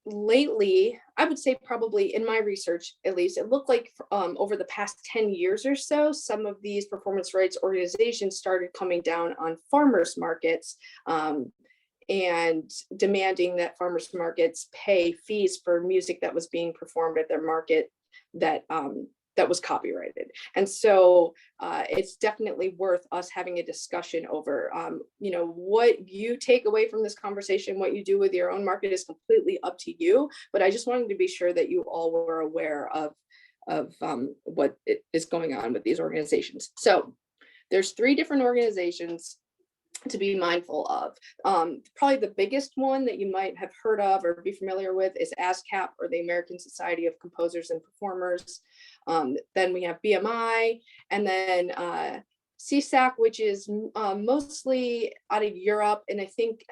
lately, I would say probably in my research, at least, it looked like over the past 10 years or so, some of these performance rights organizations started coming down on farmers markets and demanding that farmers markets pay fees for music that was being performed at their market that that was copyrighted. And so it's definitely worth us having a discussion over, you know, what you take away from this conversation, what you do with your own market is completely up to you. But I just wanted to be sure that you all were aware of what is going on with these organizations. So there's 3 different organizations to be mindful of. Probably the biggest one that you might have heard of or be familiar with is ASCAP, or the American Society of Composers and Performers. Then we have BMI, and then CSAC, which is mostly out of Europe. And I think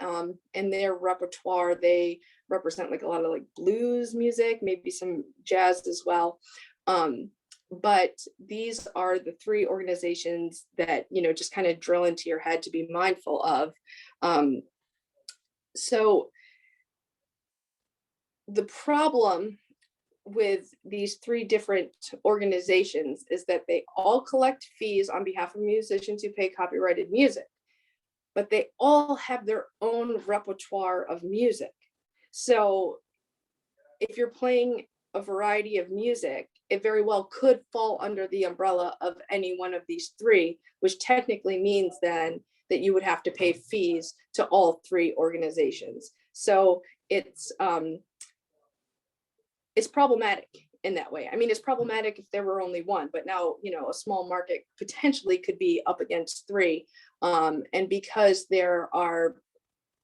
in their repertoire, they represent like a lot of like blues music, maybe some jazz as well. But these are the 3 organizations that, you know, just kind of drill into your head to be mindful of. So the problem with these 3 different organizations is that they all collect fees on behalf of musicians who pay copyrighted music, but they all have their own repertoire of music. So if you're playing a variety of music, it very well could fall under the umbrella of any one of these 3, which technically means then that you would have to pay fees to all 3 organizations. So it's problematic in that way. I mean, it's problematic if there were only 1, but now, you know, a small market potentially could be up against 3. And because there are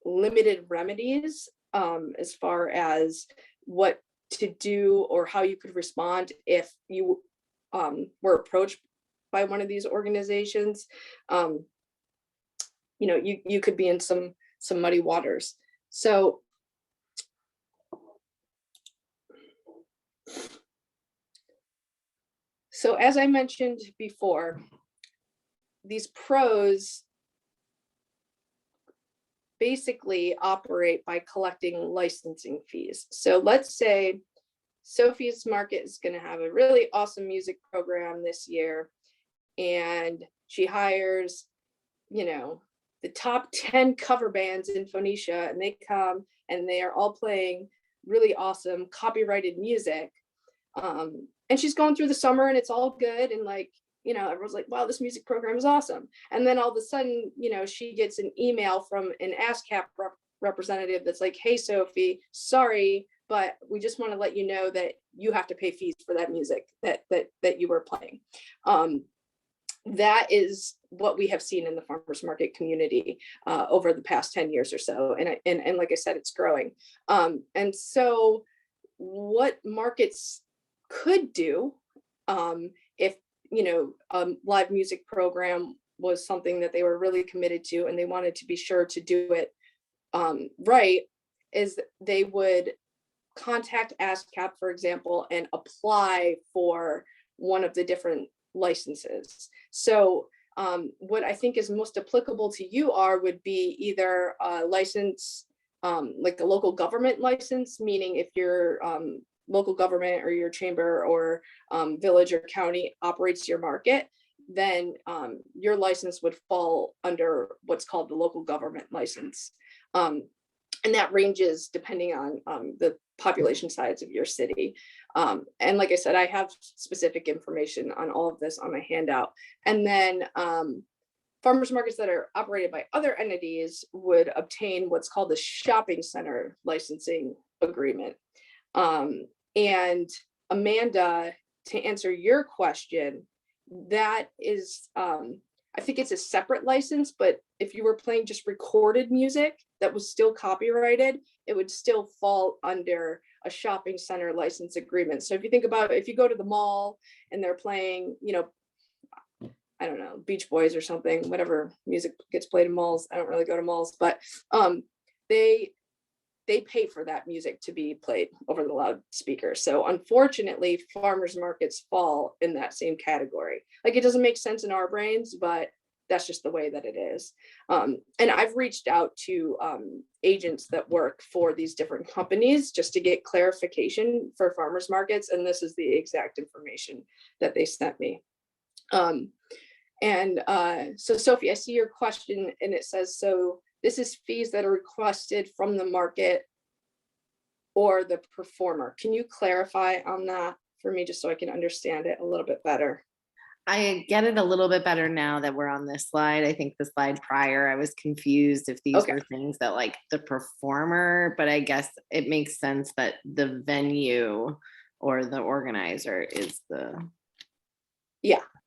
limited remedies as far as what to do or how you could respond if you were approached by one of these organizations, you know, you could be in some muddy waters. So as I mentioned before, these pros basically operate by collecting licensing fees. So let's say Sophie's Market is going to have a really awesome music program this year, and she hires, you know, the top 10 cover bands in Phoenicia, and they come and they are all playing really awesome copyrighted music. And she's going through the summer and it's all good. And like, you know, everyone's like, wow, this music program is awesome. And then all of a sudden, you know, she gets an email from an ASCAP representative that's like, hey, Sophie, sorry, but we just want to let you know that you have to pay fees for that music that you were playing. that is what we have seen in the farmers market community over the past 10 years or so. And like I said, it's growing. And so what markets could do, if, you know, live music program was something that they were really committed to and they wanted to be sure to do it right, is they would contact ASCAP, for example, and apply for one of the different licenses. So what I think is most applicable to you would be either a license, like a local government license, meaning if your local government or your chamber or village or county operates your market, then your license would fall under what's called the local government license. And that ranges depending on the population size of your city. And like I said, I have specific information on all of this on my handout. And then farmers markets that are operated by other entities would obtain what's called the shopping center licensing agreement. And Amanda, to answer your question, that is, I think it's a separate license, but if you were playing just recorded music that was still copyrighted, it would still fall under a shopping center license agreement. So if you think about it, if you go to the mall and they're playing, you know, I don't know, Beach Boys or something, whatever music gets played in malls. I don't really go to malls, but they pay for that music to be played over the loudspeaker. So unfortunately, farmers markets fall in that same category. Like, it doesn't make sense in our brains, but that's just the way that it is. And I've reached out to agents that work for these different companies just to get clarification for farmers markets. And this is the exact information that they sent me. So Sophie, I see your question and it says, so this is fees that are requested from the market or the performer. Can you clarify on that for me, just so I can understand it a little bit better? I get it a little bit better now that we're on this slide. I think the slide prior, I was confused if these were things that like the performer, but I guess it makes sense that the venue or the organizer is the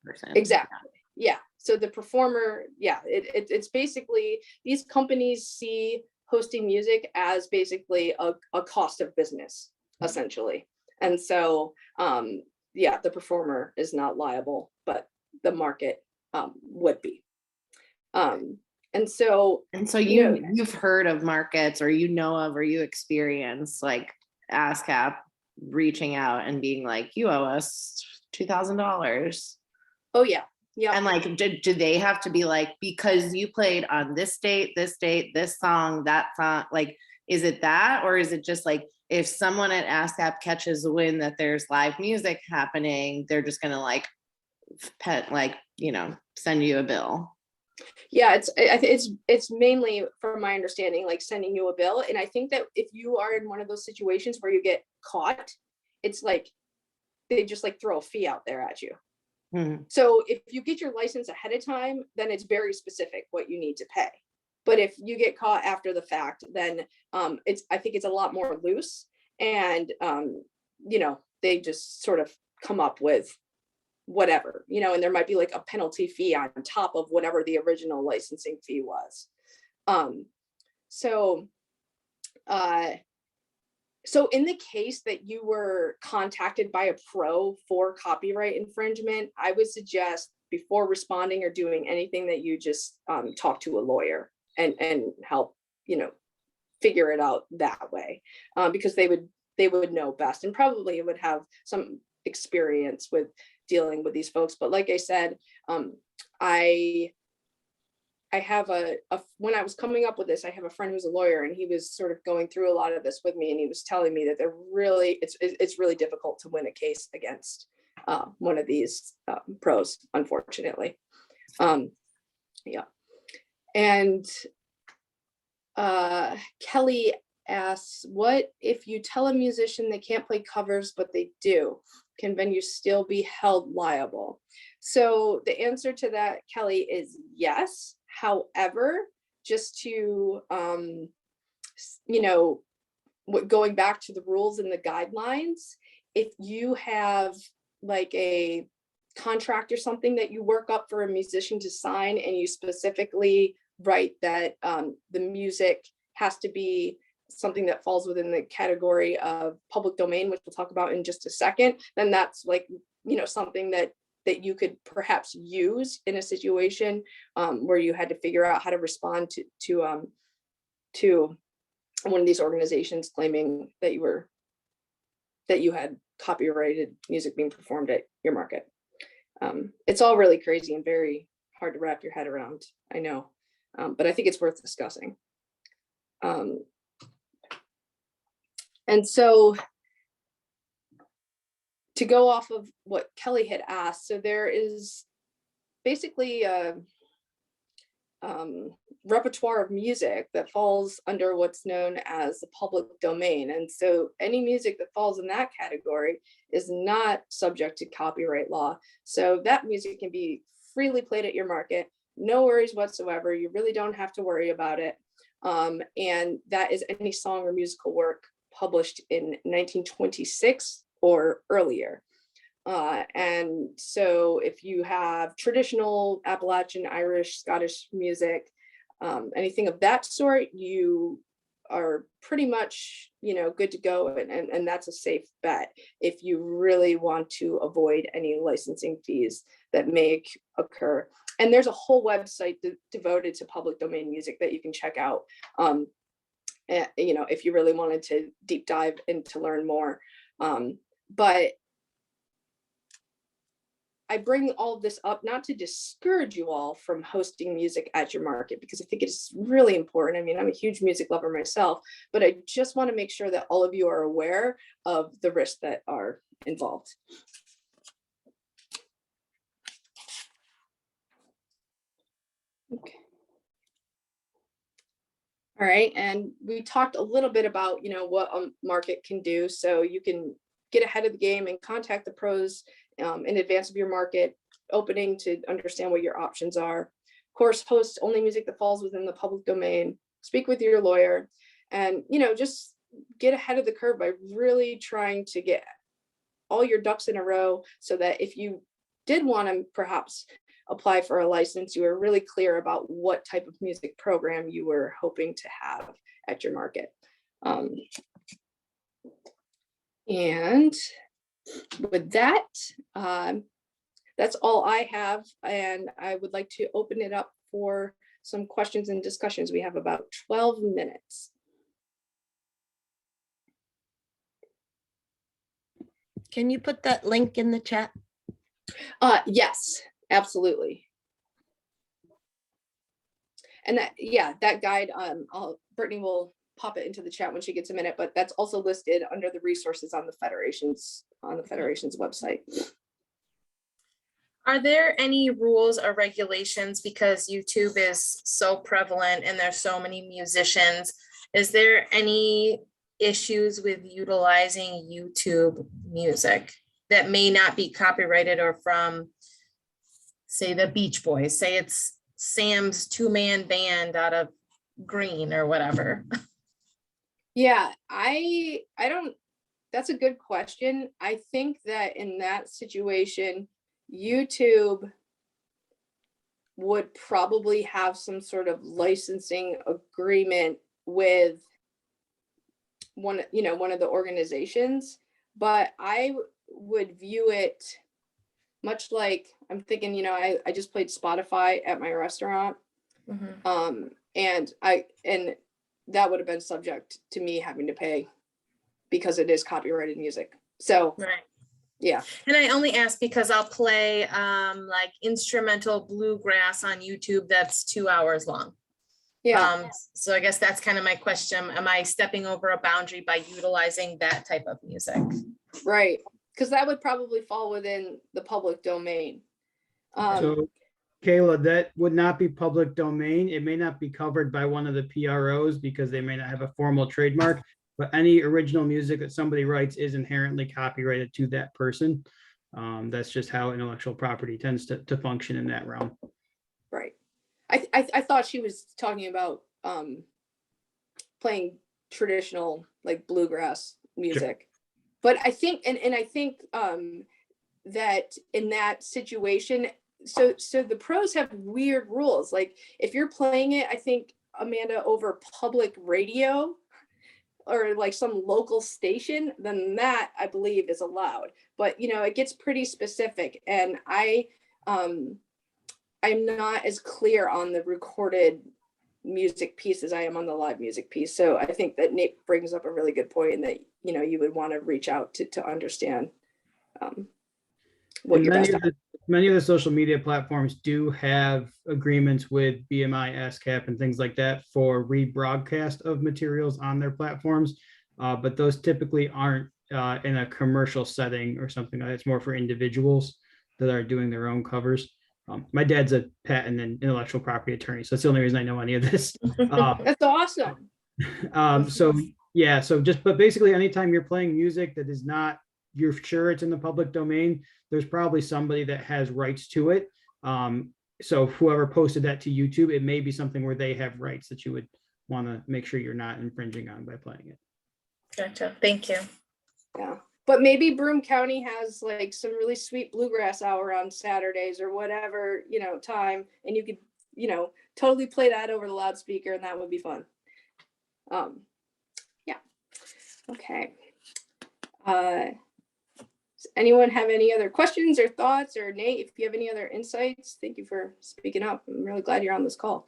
person. Exactly. Yeah. So the performer, it's basically, these companies see hosting music as basically a cost of business, essentially. And so, the performer is not liable, but the market would be. And so you've heard of markets, or you know of, or you experience like ASCAP reaching out and being like, you owe us $2,000. Oh yeah. Yeah. And like, do they have to be like, because you played on this date, this song, that song, like, is it that, or is it just like, if someone at ASCAP catches a wind that there's live music happening, they're just gonna like send you a bill? Yeah, it's mainly, from my understanding, like sending you a bill. And I think that if you are in one of those situations where you get caught, it's like they just like throw a fee out there at you. Mm-hmm. So if you get your license ahead of time, then it's very specific what you need to pay. But if you get caught after the fact, then I think it's a lot more loose, and they just sort of come up with whatever, and there might be like a penalty fee on top of whatever the original licensing fee was. So in the case that you were contacted by a pro for copyright infringement, I would suggest before responding or doing anything that you just talk to a lawyer and help, figure it out that way, because they would know best, and probably would have some experience with dealing with these folks. But like I said, I have when I was coming up with this, I have a friend who's a lawyer, and he was sort of going through a lot of this with me, and he was telling me that it's really difficult to win a case against one of these pros, unfortunately. And Kelly asks, what if you tell a musician they can't play covers, but they do? Can venues still be held liable? So the answer to that, Kelly, is yes. However, just to, going back to the rules and the guidelines, if you have like a contract or something that you work up for a musician to sign, and you specifically write that the music has to be something that falls within the category of public domain, which we'll talk about in just a second, then that's like, you know, something that you could perhaps use in a situation where you had to figure out how to respond to one of these organizations claiming that you had copyrighted music being performed at your market. It's all really crazy and very hard to wrap your head around, I know, but I think it's worth discussing. And so to go off of what Kelly had asked, so there is basically a repertoire of music that falls under what's known as the public domain. And so any music that falls in that category is not subject to copyright law. So that music can be freely played at your market, no worries whatsoever. You really don't have to worry about it. And that is any song or musical work published in 1926 or earlier. And so if you have traditional Appalachian, Irish, Scottish music, anything of that sort, you are pretty much, you know, good to go. And that's a safe bet if you really want to avoid any licensing fees that may occur. And there's a whole website devoted to public domain music that you can check out. You know, if you really wanted to deep dive and to learn more. But I bring all of this up not to discourage you all from hosting music at your market, because I think it's really important. I mean, I'm a huge music lover myself, but I just want to make sure that all of you are aware of the risks that are involved. Okay. All right, and we talked a little bit about, you know, what a market can do. So you can get ahead of the game and contact the pros in advance of your market opening to understand what your options are. Of course, host only music that falls within the public domain. Speak with your lawyer, and, you know, just get ahead of the curve by really trying to get all your ducks in a row, so that if you did want to perhaps apply for a license, you were really clear about what type of music program you were hoping to have at your market. And with that, that's all I have. And I would like to open it up for some questions and discussions. We have about 12 minutes. Can you put that link in the chat? Yes, absolutely. And that, yeah, that guide, Brittany will pop it into the chat when she gets a minute, but that's also listed under the resources on the federation's website. Are there any rules or regulations, because YouTube is so prevalent and there's so many musicians? Is there any issues with utilizing YouTube music that may not be copyrighted, or from, say, the Beach Boys? Say it's Sam's two-man band out of Green or whatever. Yeah, I don't, that's a good question. I think that in that situation, YouTube would probably have some sort of licensing agreement with one of the organizations, but I would view it much like, I'm thinking, you know, I just played Spotify at my restaurant. Mm-hmm. And that would have been subject to me having to pay because it is copyrighted music. So Right. yeah. And I only ask because I'll play like instrumental bluegrass on YouTube that's 2 hours long. Yeah. So I guess that's kind of my question. Am I stepping over a boundary by utilizing that type of music? Right. Because that would probably fall within the public domain. So Kayla, that would not be public domain. It may not be covered by one of the PROs because they may not have a formal trademark, but any original music that somebody writes is inherently copyrighted to that person. That's just how intellectual property tends to function in that realm. Right. I thought she was talking about playing traditional like bluegrass music. Sure. But I think, and I think that in that situation, so the pros have weird rules. Like if you're playing it, I think, Amanda, over public radio or like some local station, then that I believe is allowed. But you know, it gets pretty specific, and I'm not as clear on the recorded music piece as I am on the live music piece. So I think that Nate brings up a really good point, and that, you know, you would want to reach out to understand what And your best. many of the social media platforms do have agreements with BMI, ASCAP, and things like that for rebroadcast of materials on their platforms. But those typically aren't in a commercial setting or something like that. It's more for individuals that are doing their own covers. My dad's a patent and intellectual property attorney, so that's the only reason I know any of this. That's awesome. So yeah, but basically anytime you're playing music that is not, you're sure it's in the public domain, there's probably somebody that has rights to it. So whoever posted that to YouTube, it may be something where they have rights that you would want to make sure you're not infringing on by playing it. Gotcha. Thank you. Yeah. But maybe Broome County has like some really sweet bluegrass hour on Saturdays or whatever, you know, time, and you could, you know, totally play that over the loudspeaker, and that would be fun. Yeah. Okay. Does anyone have any other questions or thoughts? Or Nate, if you have any other insights, thank you for speaking up. I'm really glad you're on this call.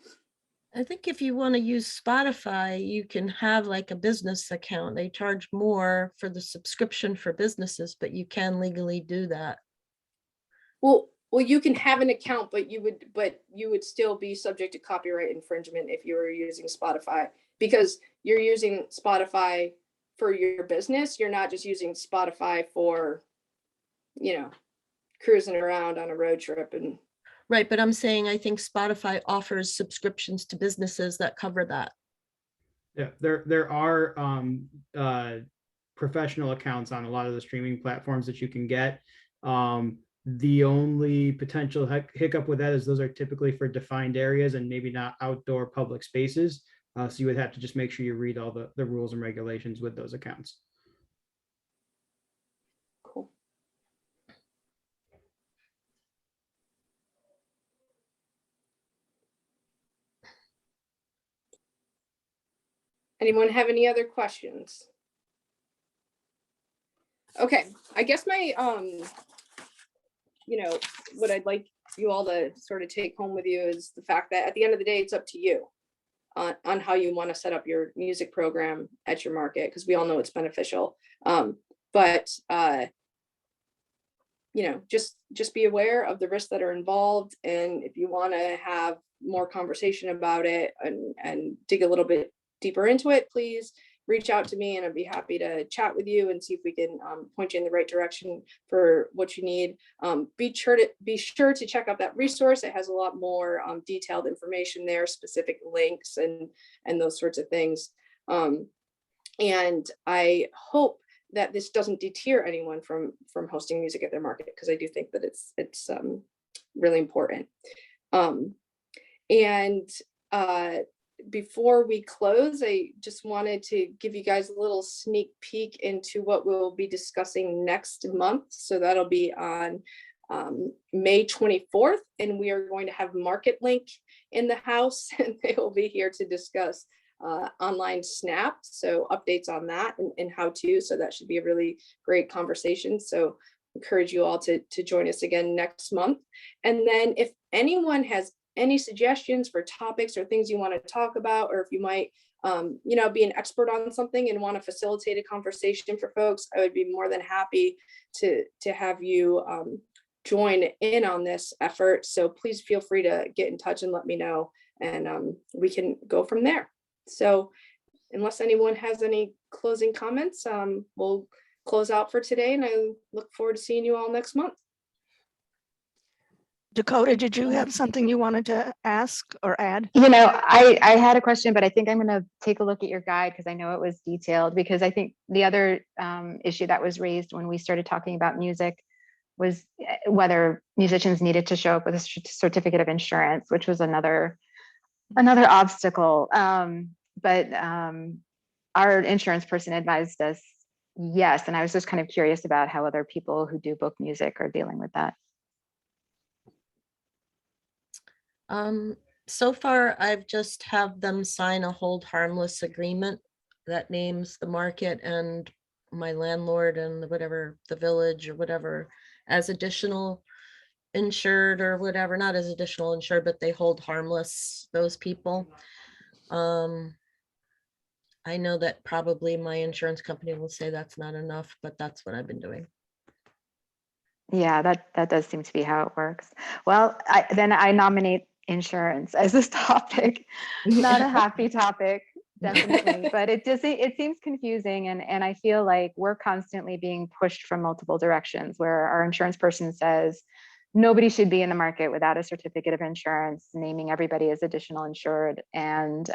I think if you want to use Spotify, you can have like a business account. They charge more for the subscription for businesses, but you can legally do that. Well, you can have an account, but you would still be subject to copyright infringement if you were using Spotify, because you're using Spotify for your business. You're not just using Spotify for, you know, cruising around on a road trip. And Right, but I'm saying I think Spotify offers subscriptions to businesses that cover that. Yeah, there are professional accounts on a lot of the streaming platforms that you can get. The only potential hiccup with that is those are typically for defined areas and maybe not outdoor public spaces. So you would have to just make sure you read all the rules and regulations with those accounts. cool. Anyone have any other questions? Okay, I guess my, you know, what I'd like you all to sort of take home with you is the fact that at the end of the day, it's up to you on how you want to set up your music program at your market, because we all know it's beneficial. But you know, just be aware of the risks that are involved. And if you want to have more conversation about it and dig a little bit deeper into it, please reach out to me, and I'd be happy to chat with you and see if we can point you in the right direction for what you need. Be sure to check out that resource. It has a lot more detailed information there, specific links and those sorts of things. And I hope that this doesn't deter anyone from hosting music at their market, because I do think that it's really important. Before we close, I just wanted to give you guys a little sneak peek into what we'll be discussing next month. So that'll be on May 24th, and we are going to have Market Link in the house, and they will be here to discuss online Snap, so updates on that and how to. So that should be a really great conversation. So encourage you all to join us again next month. And then if anyone has any suggestions for topics or things you want to talk about, or if you might you know, be an expert on something and want to facilitate a conversation for folks, I would be more than happy to have you join in on this effort. So please feel free to get in touch and let me know, and we can go from there. So unless anyone has any closing comments, we'll close out for today, and I look forward to seeing you all next month. Dakota, did you have something you wanted to ask or add? You know, I had a question, but I think I'm going to take a look at your guide because I know it was detailed, because I think the other issue that was raised when we started talking about music was whether musicians needed to show up with a certificate of insurance, which was another obstacle. But our insurance person advised us Yes, and I was just kind of curious about how other people who do book music are dealing with that. So far, I've just have them sign a hold harmless agreement that names the market and my landlord and whatever, the village or whatever, as additional insured or whatever, not as additional insured, but they hold harmless those people. I know that probably my insurance company will say that's not enough, but that's what I've been doing. Yeah, that does seem to be how it works. Well, then I nominate insurance as this topic. Not a happy topic, definitely, but it seems confusing, and I feel like we're constantly being pushed from multiple directions where our insurance person says nobody should be in the market without a certificate of insurance, naming everybody as additional insured, and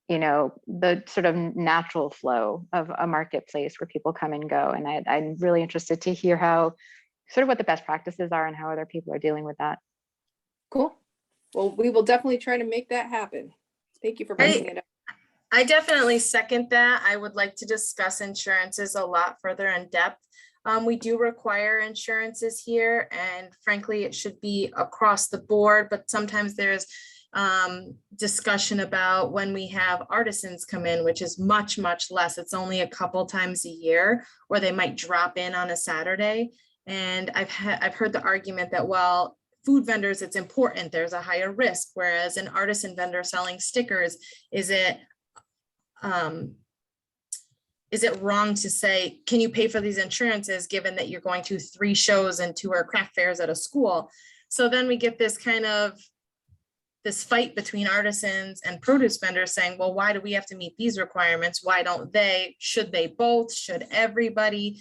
the sort of natural flow of a marketplace where people come and go. And I'm really interested to hear how sort of what the best practices are and how other people are dealing with that. Cool. Well, we will definitely try to make that happen. Thank you for bringing it up. I definitely second that. I would like to discuss insurances a lot further in depth. We do require insurances here, and frankly, it should be across the board, but sometimes there's discussion about when we have artisans come in, which is much, much less. It's only a couple times a year, or they might drop in on a Saturday. And I've heard the argument that, well, food vendors, it's important, there's a higher risk, whereas an artisan vendor selling stickers, is it wrong to say, can you pay for these insurances given that you're going to 3 shows and 2 are craft fairs at a school? So then we get this kind of this fight between artisans and produce vendors saying, well, why do we have to meet these requirements? Why don't they? Should they both? Should everybody?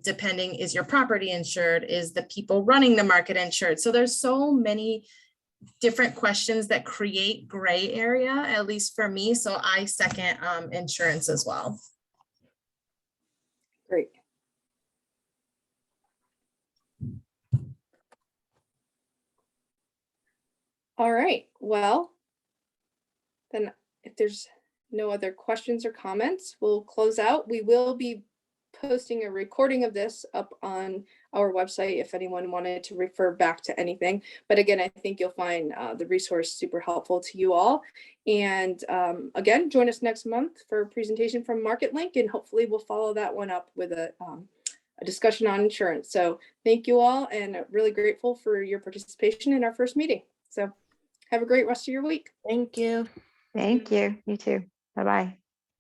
Depending, is your property insured? Is the people running the market insured? So there's so many different questions that create gray area, at least for me. So I second insurance as well. Great. All right, well, then if there's no other questions or comments, we'll close out. We will be posting a recording of this up on our website if anyone wanted to refer back to anything. But again, I think you'll find the resource super helpful to you all. And again, join us next month for a presentation from MarketLink, and hopefully we'll follow that one up with a discussion on insurance. So thank you all, and really grateful for your participation in our first meeting. So have a great rest of your week. Thank you. Thank you. You too. Bye-bye.